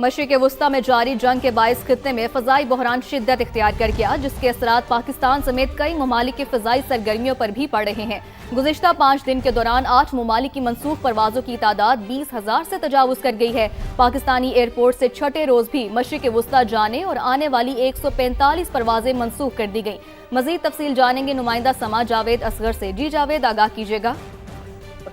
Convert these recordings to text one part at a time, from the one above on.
मशरिक़ वुस्ता में जारी जंग के बाइस खित्ते में फ़ज़ाई बहरान शिद्दत इख्तियार कर गया, जिसके असरात पाकिस्तान समेत कई ममालिक की फ़ज़ाई सरगर्मियों पर भी पड़ रहे हैं। गुज़िश्ता 5 दिन के दौरान 8 ममालिक की मनसूख परवाज़ों की तादाद 20,000 से तजावुज़ कर गई है। पाकिस्तानी एयरपोर्ट से छठे रोज़ भी मशरिक़ वुस्ता जाने और आने वाली 145 परवाज़ें मनसूख कर दी गई। मज़ीद तफसील जानेंगे नुमाइंदा समा जावेद असगर से। जी जावेद, आगाह कीजिएगा।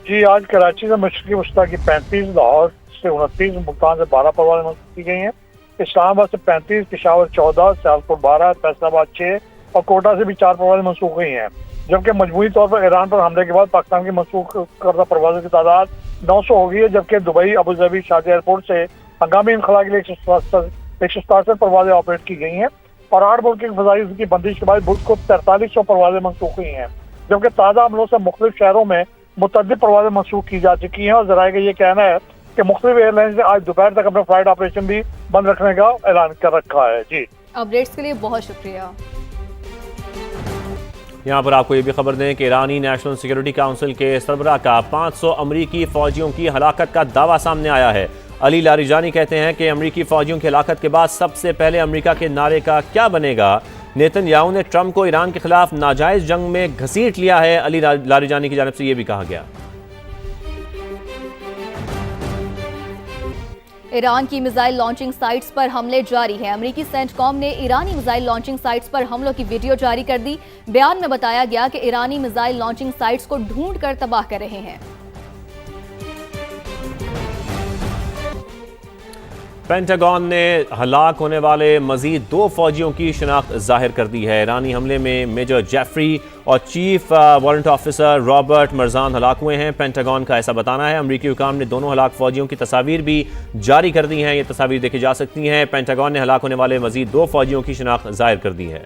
जी, आज कराची से मशरिक़ वुस्ता की 35, लाहौर से 29, मुल्तान से 12 परवाज़ें मनसूख की गई हैं। इस्लामाबाद से 35, पेशावर 14, सियालकोट 12, फैसलाबाद 6 और कोटा से भी 4 परवाज़ें मनसूख हुई हैं। जबकि मजमूई तौर पर ईरान पर हमले के बाद पाकिस्तान की मनसूख करदा परवाज़ों की तादाद 900 हो गई है, जबकि Dubai, Abu Dhabi, Sharjah airport से हंगामी इनखला के लिए 167 परवाज़ें ऑपरेट की गई हैं और 8 मुल्क की फ़ज़ाई की बंदिश के बाद मुल्क को 4300 परवाज़ें मनसूख हुई हैं। जबकि ताज़ा हमलों से मुख्तलिफ शहरों में मुतअद्दिद परवाज़ें मनसूख की जा चुकी हैं और ज़राए का ये कहना है कि मुख्तलिफ एयरलाइंस ने आज दोपहर तक अपना फ्लाइट ऑपरेशन भी बंद रखने का ऐलान कर रखा है। जी, अपडेट्स के लिए बहुत शुक्रिया। यहाँ पर आपको ये भी खबर दें कि ईरानी नेशनल सिक्योरिटी काउंसिल के सरबराह का 500 अमरीकी फ़ौजियों की हलाकत का दावा सामने आया है। अली लारिजानी कहते हैं कि अमरीकी फ़ौजियों की हलाकत के बाद सबसे पहले अमरीका के नारे का क्या बनेगा। नेतन्याहू ने ट्रंप को ईरान के खिलाफ नाजायज़ जंग में घसीट लिया है। अली लारिजानी की जानिब से ये भी कहा गया। ईरान की मिसाइल लॉन्चिंग साइट्स पर हमले जारी हैं। अमेरिकी सेंटकॉम ने ईरानी मिसाइल लॉन्चिंग साइट्स पर हमलों की वीडियो जारी कर दी। बयान में बताया गया कि ईरानी मिसाइल लॉन्चिंग साइट्स को ढूंढ कर तबाह कर रहे हैं। पेंटागन ने हलाक होने वाले मजीद 2 फौजियों की शनाख्त जाहिर कर दी है। ईरानी हमले में मेजर जेफरी और chief warrant officer Robert Marjan हलाक हुए हैं। पेंटागन का ऐसा बताना है। अमरीकी हुकाम ने दोनों हलाक फौजियों की तस्वीर भी जारी कर दी हैं। ये तस्वीर देखी जा सकती हैं। पेंटागन ने हलाक होने वाले मजीद 2 फौजियों की शनाख्त जाहिर कर दी है।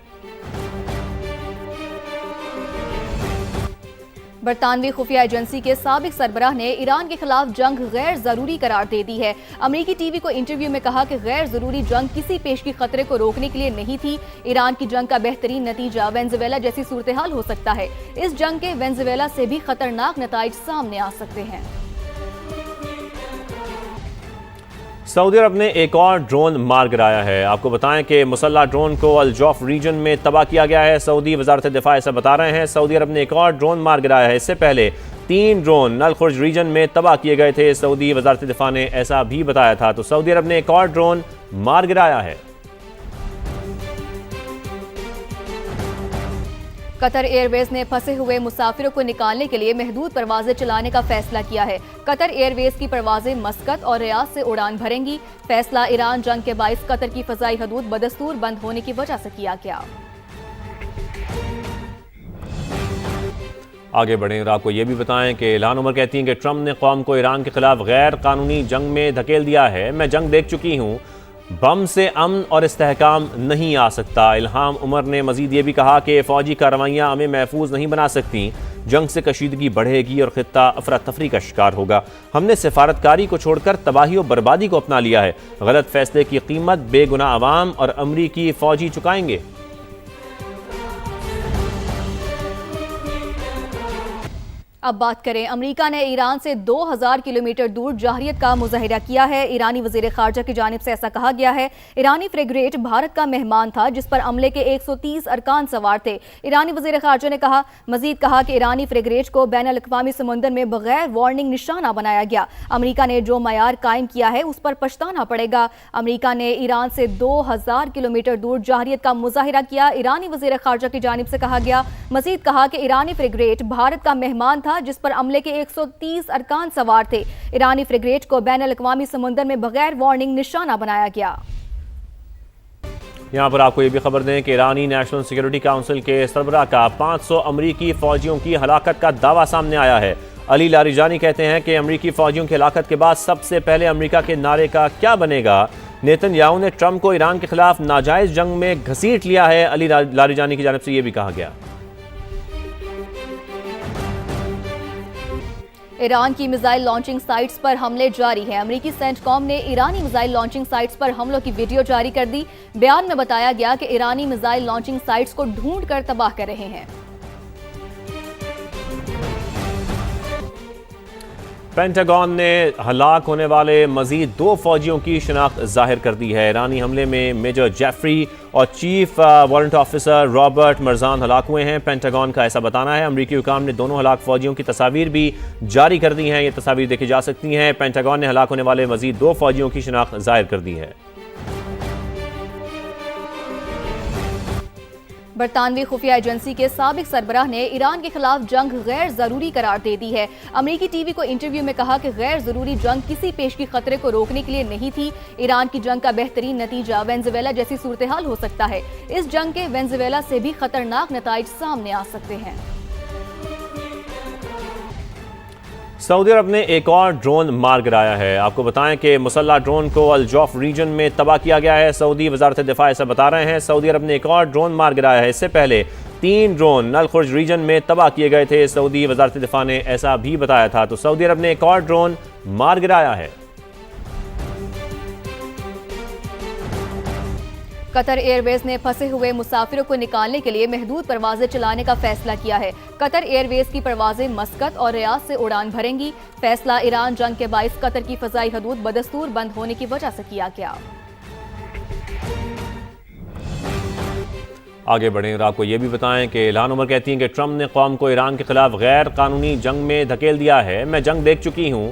बरतानवी खुफिया एजेंसी के साबिक सरबराह ने ईरान के खिलाफ जंग गैर जरूरी करार दे दी है। अमरीकी टीवी को इंटरव्यू में कहा कि गैर जरूरी जंग किसी पेशगी खतरे को रोकने के लिए नहीं थी। ईरान की जंग का बेहतरीन नतीजा वेनेजुएला जैसी सूरत हाल हो सकता है। इस जंग के वेनेजुएला से भी खतरनाक नताइज सामने आ सकते हैं। सऊदी अरब ने एक और ड्रोन मार गिराया है। आपको बताएं कि मुसल्ला ड्रोन को अल जौफ रीजन में तबाह किया गया है। सऊदी वजारत दिफा ऐसा बता रहे हैं। सऊदी अरब ने एक और ड्रोन मार गिराया है। इससे पहले 3 ड्रोन नल खुर्ज रीजन में तबाह किए गए थे। सऊदी वजारत दिफा ने ऐसा भी बताया था। तो सऊदी अरब ने एक और ड्रोन मार गिराया है। कतर एयरवेज ने फंसे हुए मुसाफिरों को निकालने के लिए महदूद परवाजें चलाने का फैसला किया है। कतर एयरवेज की परवाजें मस्कत और रियाद से उड़ान भरेंगी। फैसला ईरान जंग के बाइस कतर की फजाई हदूद बदस्तूर बंद होने की वजह से किया गया। आगे बढ़ें और आपको ये भी बताएं कि इल्हान उमर कहती हैं कि ट्रंप ने कौम को ईरान के खिलाफ गैर कानूनी जंग में धकेल दिया है। मैं जंग देख चुकी हूँ, बम से अमन और इस्तेहकाम नहीं आ सकता। इल्हाम उमर ने मजीद ये भी कहा कि फ़ौजी कार्रवाइयाँ हमें महफूज नहीं बना सकती। जंग से कशीदगी बढ़ेगी और खित्ता अफरा तफरी का शिकार होगा। हमने सिफारतकारी को छोड़कर तबाही और बर्बादी को अपना लिया है। गलत फैसले की कीमत बेगुनाह अवाम और अमरीकी फ़ौजी चुकाएंगे। अब बात करें, अमेरिका ने ईरान से 2000 किलोमीटर दूर जाहरियत का मुजाहिरा किया है। ईरानी वजीर खारजा की जानिब से ऐसा कहा गया है। ईरानी फ्रिगेट भारत का मेहमान था, जिस पर अमले के 130 अरकान सवार थे। ईरानी वजीर खारजा ने मजीद कहा कि ईरानी फ्रिगेट को बैन अल-अक़वामी समुंदर में बगैर वार्निंग निशाना बनाया गया। अमेरिका ने जो मयार कायम किया है उस पर पछताना पड़ेगा। अमेरिका ने ईरान से 2000 किलोमीटर दूर जाहरियत का मुजाहिरा किया। ईरानी वजीर खारजा की जानिब से कहा गया। मजीद कहा कि ईरानी फ्रिगेट भारत का मेहमान था, जिस पर अमले के 130 अरकान सवार थे। ईरानी फ्रिगेट को बैन अल-अक़वामी समुंदर में बगैर वार्निंग निशाना बनाया गया। यहाँ पर आपको ये भी खबर दें कि ईरानी नेशनल सिक्योरिटी काउंसिल के सरबराह का 500 अमरीकी फ़ौजियों की हलाकत का दावा सामने आया है। अली लारिजानी कहते हैं कि अमरीकी फ़ौजियों की हलाकत के बाद सबसे पहले अमरीका के नारे का क्या बनेगा। नेतन्याहू ने ट्रंप को ईरान के खिलाफ नाजायज़ जंग में घसीट लिया है। अली लारिजानी की जानिब से ये भी कहा गया। ईरान की मिसाइल लॉन्चिंग साइट्स पर हमले जारी हैं। अमेरिकी सेंटकॉम ने ईरानी मिसाइल लॉन्चिंग साइट्स पर हमलों की वीडियो जारी कर दी। बयान में बताया गया कि ईरानी मिसाइल लॉन्चिंग साइट्स को ढूंढ कर तबाह कर रहे हैं। पेंटागन ने हलाक होने वाले मजीद 2 फौजियों की शनाख्त जाहिर कर दी है। ईरानी हमले में मेजर जेफरी और chief warrant officer Robert Marjan हलाक हुए हैं। पेंटागन का ऐसा बताना है। अमरीकी हुकाम ने दोनों हलाक फौजियों की तस्वीर भी जारी कर दी हैं। ये तस्वीर देखी जा सकती हैं। पेंटागन ने हलाक होने वाले मजीद 2 फौजियों की शनाख्त जाहिर कर दी है। बरतानवी खुफिया एजेंसी के साबिक सरबराह ने ईरान के खिलाफ जंग गैर जरूरी करार दे दी है। अमरीकी टीवी को इंटरव्यू में कहा कि गैर जरूरी जंग किसी पेशगी खतरे को रोकने के लिए नहीं थी। ईरान की जंग का बेहतरीन नतीजा वेनेजुएला जैसी सूरत हाल हो सकता है। इस जंग के वेनेजुएला से भी खतरनाक नताइज सामने आ सकते हैं। सऊदी अरब ने एक और ड्रोन मार गिराया है। आपको बताएं कि मुसल्ला ड्रोन को अल जौफ रीजन में तबाह किया गया है। सऊदी वजारत दिफा ऐसा बता रहे हैं। सऊदी अरब ने एक और ड्रोन मार गिराया है। इससे पहले 3 ड्रोन नल खुर्ज रीजन में तबाह किए गए थे। सऊदी वजारत दिफा ने ऐसा भी बताया था। तो सऊदी अरब ने एक और ड्रोन मार गिराया है। कतर एयरवेज ने फंसे हुए मुसाफिरों को निकालने के लिए महदूद परवाजें चलाने का फैसला किया है। कतर एयरवेज की परवाजें मस्कत और रियाद से उड़ान भरेंगी। फैसला ईरान जंग के बाइस कतर की फजाई हदूद बदस्तूर बंद होने की वजह से किया गया। आगे बढ़ें और आपको ये भी बताएं कि इल्हान उमर कहती हैं कि ट्रंप ने कौम को ईरान के खिलाफ गैर कानूनी जंग में धकेल दिया है। मैं जंग देख चुकी हूँ,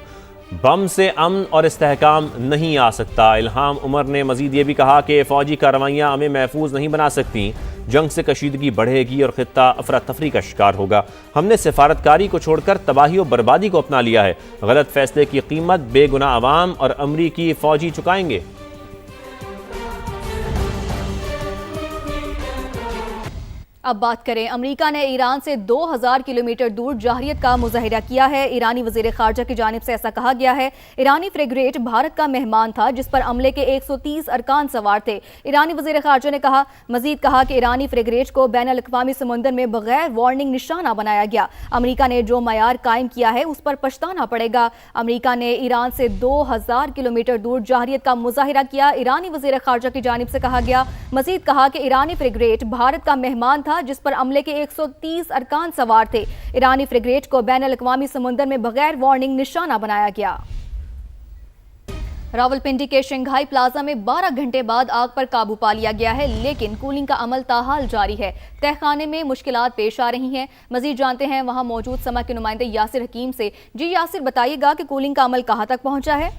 बम से अमन और इस्तेहकाम नहीं आ सकता। इल्हाम उमर ने मजीद ये भी कहा कि फ़ौजी कार्रवाइयाँ हमें महफूज नहीं बना सकती। जंग से कशीदगी बढ़ेगी और ख़ित्ता अफरा तफरी का शिकार होगा। हमने सिफारतकारी को छोड़कर तबाही और बर्बादी को अपना लिया है। गलत फैसले की कीमत बेगुनाह अवाम और अमरीकी फ़ौजी चुकाएंगे। अब बात करें, अमेरिका ने ईरान से 2000 किलोमीटर दूर जाहरियत का मुजाहिरा किया है। ईरानी वजीर खारजा की जानिब से ऐसा कहा गया है। ईरानी फ्रिगेट भारत का मेहमान था जिस पर अमले के 130 अरकान सवार थे। ईरानी वजीर खारजा ने मजीद कहा कि ईरानी फ्रिगेट को बैन अल-अक़वामी समुंदर में बगैर वार्निंग निशाना बनाया गया। अमेरिका ने जो मयार कायम किया है उस पर पछताना पड़ेगा। अमेरिका ने ईरान से 2000 किलोमीटर दूर जाहरियत का मुजाहिरा किया। ईरानी वजीर खारजा की जानिब से कहा गया। मजीद कहा कि ईरानी फ्रिगेट भारत का मेहमान था जिस पर अमले के 130 अरकान सवार थे। ईरानी फ्रिगेट को बैन अल-अक़वामी समुंदर में बगैर वार्निंग निशाना बनाया गया। रावलपिंडी के शंघाई प्लाजा में 12 घंटे बाद आग पर काबू पा लिया गया है, लेकिन कूलिंग का अमल ताहाल जारी है। तहखाने में मुश्किलात पेश आ रही हैं। मजीद जानते हैं वहां मौजूद समा के नुमाइंदे यासिर हकीम से। जी यासिर, बताइएगा कि कूलिंग का अमल कहां तक पहुंचा है?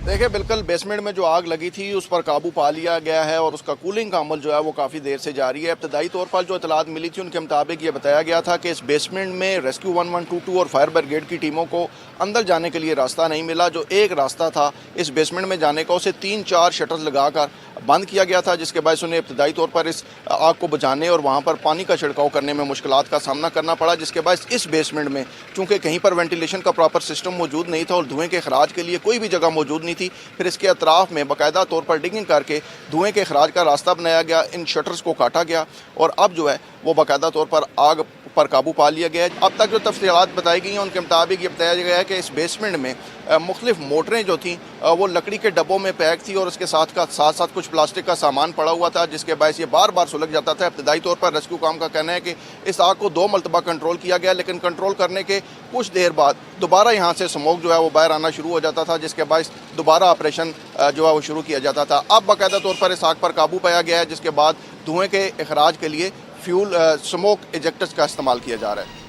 देखिए, बिल्कुल बेसमेंट में जो आग लगी थी उस पर काबू पा लिया गया है और उसका कूलिंग का अमल जो है वो काफ़ी देर से जारी है। इब्तदाई तौर पर जो इतलात मिली थी उनके मुताबिक ये बताया गया था कि इस बेसमेंट में रेस्क्यू 1122 और फायर ब्रिगेड की टीमों को अंदर जाने के लिए रास्ता नहीं मिला। जो एक रास्ता था इस बेसमेंट में जाने का, उसे 3-4 शटर्स लगाकर बंद किया गया था, जिसके बायस उन्हें इब्तदाई तौर पर इस आग को बुझाने और वहाँ पर पानी का छिड़काव करने में मुश्किलात का सामना करना पड़ा। जिसके बायस इस बेसमेंट में चूँकि कहीं पर वेंटिलेशन का प्रॉपर सिस्टम मौजूद नहीं था और धुएँ के खराज के लिए कोई भी जगह मौजूद नहीं थी, फिर इसके अतराफ में बाकायदा तौर पर डिगिंग करके धुएँ के खराज का रास्ता बनाया गया। इन शटर्स को काटा गया और अब जो है वो बाकायदा तौर पर आग पर काबू पा लिया गया है। अब तक जो तफसीलात बताई गई हैं उनके मुताबिक ये बताया गया है कि इस बेसमेंट में मुख्तलिफ मोटरें जो थी वो लकड़ी के डब्बों में पैक थी और उसके साथ साथ कुछ प्लास्टिक का सामान पड़ा हुआ था, जिसके बायस ये बार बार सुलग जाता था। इब्तदाई तौर पर रेस्क्यू काम का कहना है कि इस आग को 2 मरतबा कंट्रोल किया गया, लेकिन कंट्रोल करने के कुछ देर बाद दोबारा यहाँ से स्मोक जो है वो बाहर आना शुरू हो जाता था, जिसके बायस दोबारा ऑपरेशन जो है वो शुरू किया जाता था। अब बाकायदा तौर पर इस आग पर काबू पाया गया है, जिसके बाद धुएँ के अखराज के लिए फ्यूल स्मोक इजेक्टर्स का इस्तेमाल किया जा रहा है।